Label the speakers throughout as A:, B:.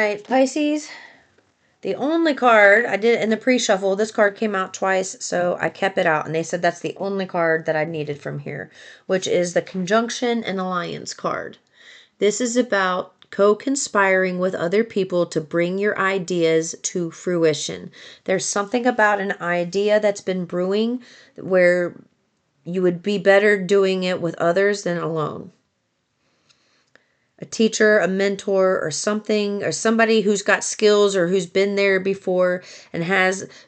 A: right, Pisces. The only card, I did it in the pre-shuffle, this card came out twice, so I kept it out. And they said that's the only card that I needed from here, which is the Conjunction and Alliance card. This is about co-conspiring with other people to bring your ideas to fruition. There's something about an idea that's been brewing where you would be better doing it with others than alone. A teacher, a mentor, or something, or somebody who's got skills or who's been there before and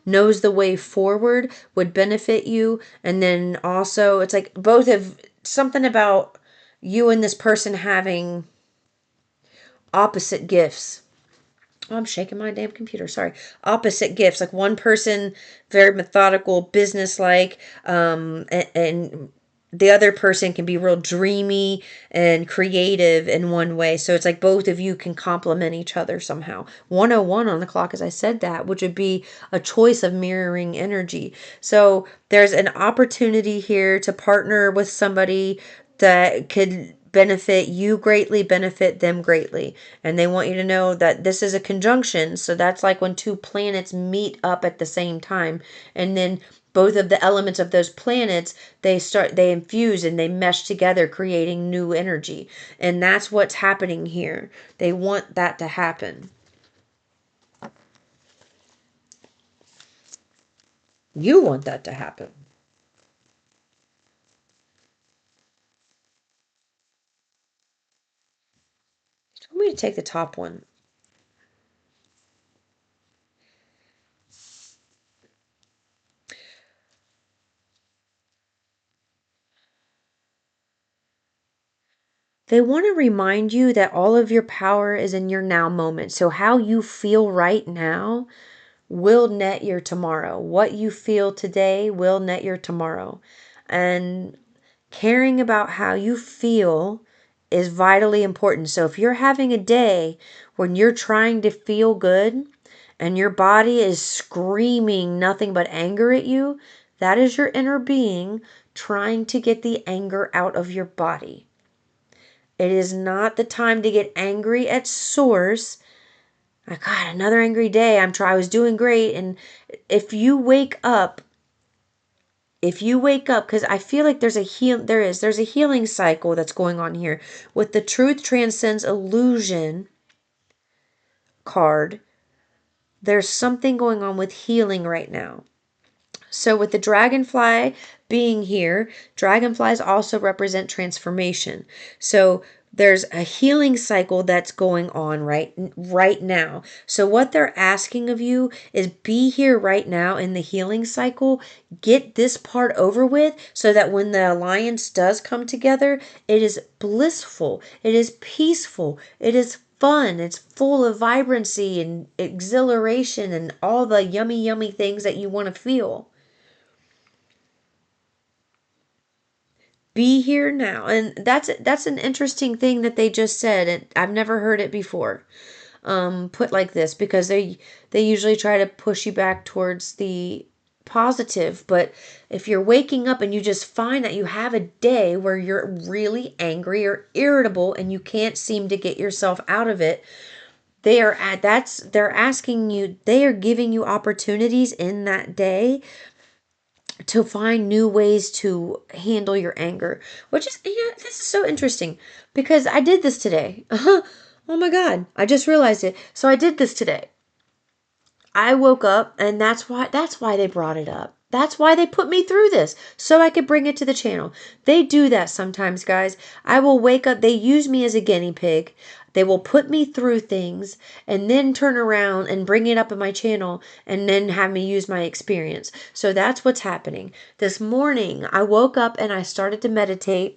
A: knows the way forward would benefit you. And then also it's like both of something about you and this person having opposite gifts. Oh, I'm shaking my damn computer. Sorry. Opposite gifts. Like one person, very methodical, business-like, and the other person can be real dreamy and creative in one way. So it's like both of you can complement each other somehow. 101 on the clock as I said that, which would be a choice of mirroring energy. So there's an opportunity here to partner with somebody that could benefit you greatly, benefit them greatly. And they want you to know that this is a conjunction. So that's like when two planets meet up at the same time. And then both of the elements of those planets, they infuse and they mesh together, creating new energy. And that's what's happening here. They want that to happen. You want that to happen. You told me to take the top one. They want to remind you that all of your power is in your now moment. So how you feel right now will net your tomorrow. What you feel today will net your tomorrow. And caring about how you feel is vitally important. So if you're having a day when you're trying to feel good and your body is screaming nothing but anger at you, that is your inner being trying to get the anger out of your body. It is not the time to get angry at source. Like, God, another angry day. I was doing great. And if you wake up, because I feel like there's a healing cycle that's going on here with the Truth Transcends Illusion card. There's something going on with healing right now. So with the dragonfly being here, dragonflies also represent transformation. So there's a healing cycle that's going on right now. So what they're asking of you is be here right now in the healing cycle. Get this part over with so that when the alliance does come together, it is blissful. It is peaceful. It is fun. It's full of vibrancy and exhilaration and all the yummy, yummy things that you want to feel. Be here now. And that's an interesting thing that they just said, and I've never heard it before put like this, because they usually try to push you back towards the positive. But if you're waking up and you just find that you have a day where you're really angry or irritable and you can't seem to get yourself out of it, they're asking you, they are giving you opportunities in that day to find new ways to handle your anger, which is, this is so interesting because I did this today. Oh my God. I just realized it. So I did this today. I woke up, and that's why they brought it up. That's why they put me through this, so I could bring it to the channel. They do that sometimes, guys. I will wake up. They use me as a guinea pig. They will put me through things and then turn around and bring it up in my channel and then have me use my experience. So that's what's happening. This morning, I woke up and I started to meditate.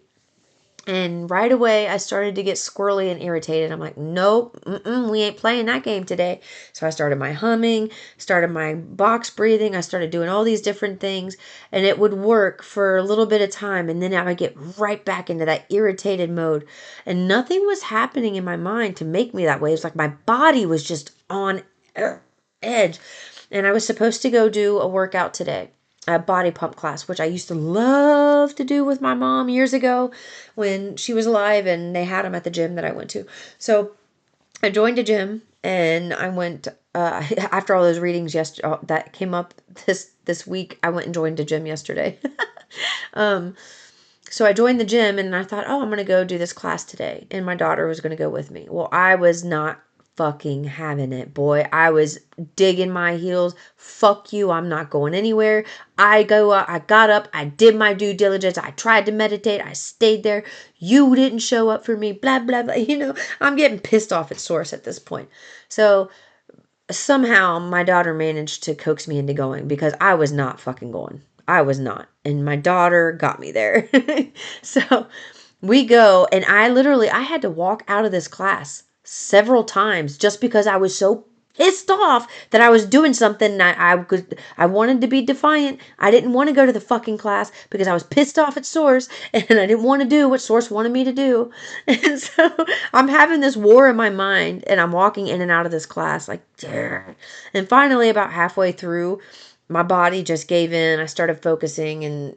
A: And right away, I started to get squirrely and irritated. I'm like, nope, we ain't playing that game today. So I started my humming, started my box breathing. I started doing all these different things. And it would work for a little bit of time. And then I would get right back into that irritated mode. And nothing was happening in my mind to make me that way. It was like my body was just on edge. And I was supposed to go do a workout today. A body pump class, which I used to love to do with my mom years ago when she was alive and they had them at the gym that I went to. So I joined a gym And I went, after all those readings yesterday that came up this week, I went and joined a gym yesterday. um, so I joined the gym and I thought, oh, I'm going to go do this class today. And my daughter was going to go with me. Well, I was not fucking having it, boy. I was digging my heels. Fuck you. I'm not going anywhere. I got up. I did my due diligence. I tried to meditate. I stayed there. You didn't show up for me. Blah, blah, blah. I'm getting pissed off at source at this point. So somehow my daughter managed to coax me into going because I was not fucking going. I was not. And my daughter got me there. So we go, and I had to walk out of this class several times just because I was so pissed off that I was doing something and I wanted to be defiant. I didn't want to go to the fucking class because I was pissed off at Source and I didn't want to do what Source wanted me to do. And so I'm having this war in my mind and I'm walking in and out of this class like, "Durr." And finally about halfway through, my body just gave in. I started focusing and,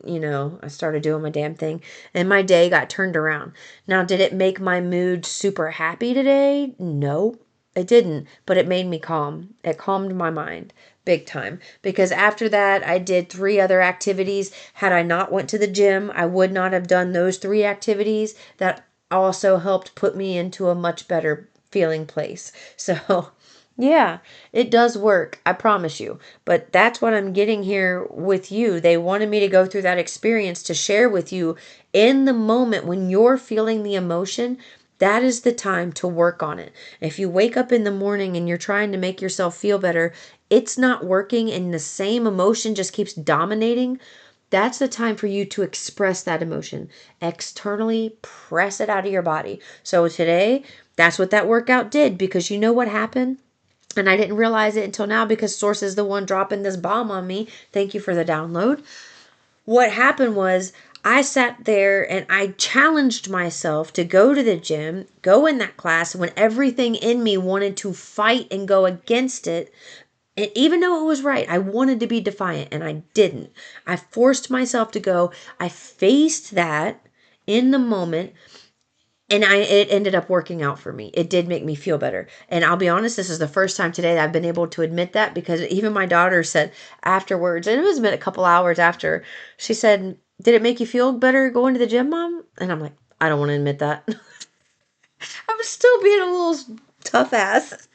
A: I started doing my damn thing. And my day got turned around. Now, did it make my mood super happy today? No, it didn't. But it made me calm. It calmed my mind big time. Because after that, I did 3 other activities. Had I not went to the gym, I would not have done those 3 activities. That also helped put me into a much better feeling place. So yeah, it does work. I promise you. But that's what I'm getting here with you. They wanted me to go through that experience to share with you in the moment when you're feeling the emotion. That is the time to work on it. If you wake up in the morning and you're trying to make yourself feel better, it's not working and the same emotion just keeps dominating. That's the time for you to express that emotion. Externally, press it out of your body. So today, that's what that workout did because you know what happened? And I didn't realize it until now because Source is the one dropping this bomb on me. Thank you for the download. What happened was I sat there and I challenged myself to go to the gym, go in that class when everything in me wanted to fight and go against it. And even though it was right, I wanted to be defiant and I didn't. I forced myself to go. I faced that in the moment and it ended up working out for me. It did make me feel better. And I'll be honest, this is the first time today that I've been able to admit that because even my daughter said afterwards, and it was been a couple hours after, she said, "Did it make you feel better going to the gym, Mom?" And I'm like, I don't want to admit that. I'm still being a little tough ass.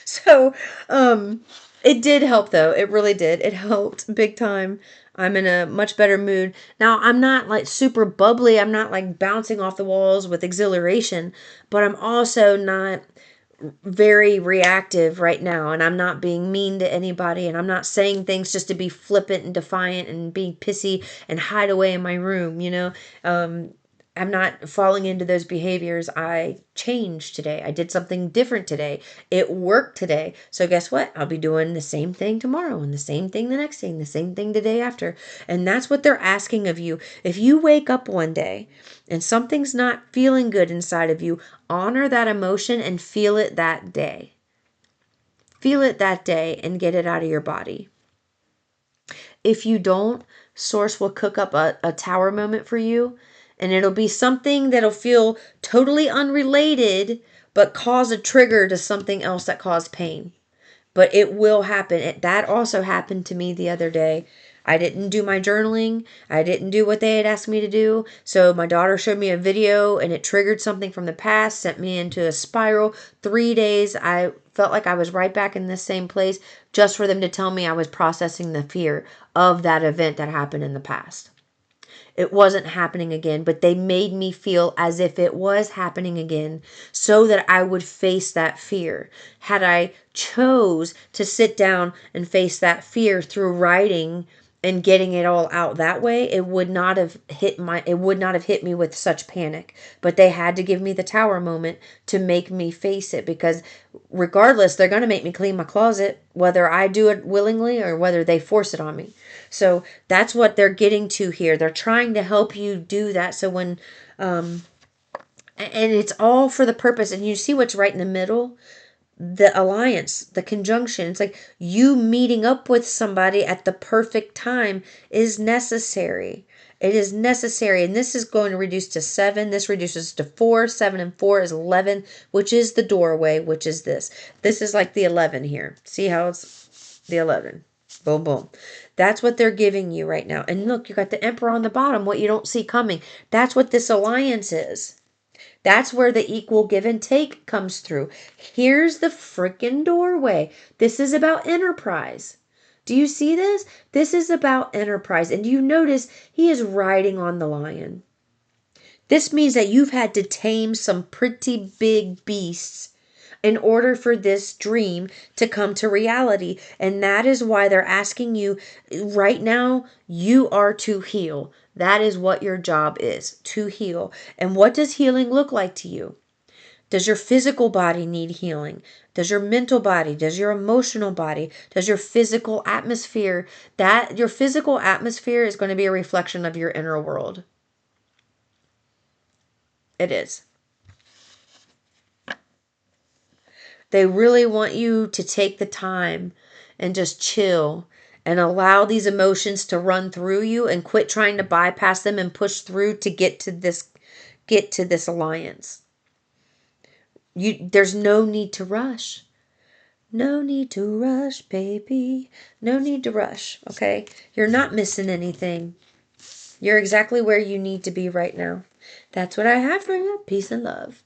A: So, it did help though. It really did. It helped big time. I'm in a much better mood. Now, I'm not like super bubbly. I'm not like bouncing off the walls with exhilaration, but I'm also not very reactive right now and I'm not being mean to anybody and I'm not saying things just to be flippant and defiant and being pissy and hide away in my room. I'm not falling into those behaviors. I changed today. I did something different today. It worked today. So guess what? I'll be doing the same thing tomorrow and the same thing the next day and the same thing the day after. And that's what they're asking of you. If you wake up one day and something's not feeling good inside of you, honor that emotion and feel it that day. Feel it that day and get it out of your body. If you don't, Source will cook up a tower moment for you, and it'll be something that'll feel totally unrelated, but cause a trigger to something else that caused pain. But it will happen. That also happened to me the other day. I didn't do my journaling. I didn't do what they had asked me to do. So my daughter showed me a video and it triggered something from the past, sent me into a spiral. 3 days, I felt like I was right back in the same place just for them to tell me I was processing the fear of that event that happened in the past. It wasn't happening again, but they made me feel as if it was happening again so that I would face that fear. Had I chose to sit down and face that fear through writing and getting it all out that way, it would not have hit me with such panic. But they had to give me the tower moment to make me face it because regardless, they're going to make me clean my closet, whether I do it willingly or whether they force it on me. So that's what they're getting to here. They're trying to help you do that. So when, and it's all for the purpose. And you see what's right in the middle? The alliance, the conjunction. It's like you meeting up with somebody at the perfect time is necessary. It is necessary. And this is going to reduce to 7. This reduces to 4. 7 and 4 is 11, which is the doorway, which is this. This is like the 11 here. See how it's the 11. Boom, boom. That's what they're giving you right now. And look, you got the Emperor on the bottom, what you don't see coming. That's what this alliance is. That's where the equal give and take comes through. Here's the freaking doorway. This is about enterprise. Do you see this? This is about enterprise. And you notice he is riding on the lion. This means that you've had to tame some pretty big beasts in order for this dream to come to reality. And that is why they're asking you right now, you are to heal. That is what your job is, to heal. And what does healing look like to you? Does your physical body need healing? Does your mental body? Does your emotional body? Does your physical atmosphere? That your physical atmosphere is going to be a reflection of your inner world. It is. They really want you to take the time and just chill and allow these emotions to run through you and quit trying to bypass them and push through to get to this alliance. There's no need to rush. No need to rush, baby. No need to rush, okay? You're not missing anything. You're exactly where you need to be right now. That's what I have for you. Peace and love.